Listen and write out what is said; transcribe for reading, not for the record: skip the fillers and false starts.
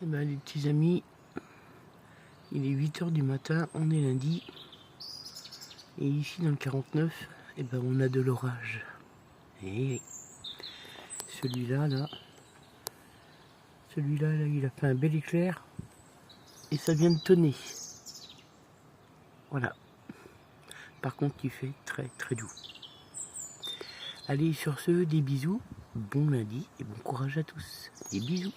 Eh ben, les petits amis, il est 8 h du matin, on est lundi. Et ici dans le 49, eh ben, on a de l'orage. Et celui-là, là, il a fait un bel éclair. Et ça vient de tonner. Voilà. Par contre, il fait très très doux. Allez, sur ce, des bisous. Bon lundi et bon courage à tous. Des bisous.